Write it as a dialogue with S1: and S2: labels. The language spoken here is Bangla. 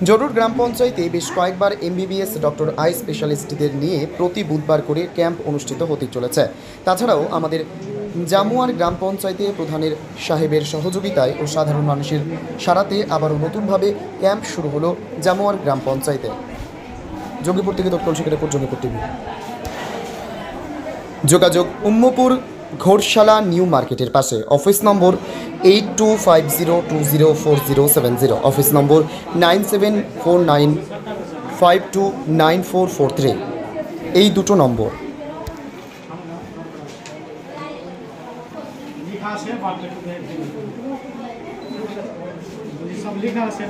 S1: জরুর গ্রাম পঞ্চায়েতে বেশ কয়েকবার এমবিবিএস ডক্টর আই স্পেশালিস্টদের নিয়ে প্রতি বুধবার করে ক্যাম্প অনুষ্ঠিত হতে চলেছে। তাছাড়াও আমাদের জামুয়ার গ্রাম পঞ্চায়েতে প্রধানের সাহেবের সহযোগিতায় ও সাধারণ মানুষের সারাতে আবারও নতুনভাবে ক্যাম্প শুরু হলো জামুয়ার গ্রাম পঞ্চায়েতে। জঙ্গিপুর থেকে দপ্তর রিপোর্ট, জঙ্গিপুর টিভি। যোগাযোগ উম্মপুর ঘোড়শালা নিউ মার্কেটের পাশে, অফিস নম্বর 8250204070, অফিস নম্বর 9749529443। এই দুটো নম্বর।
S2: লিখা আছে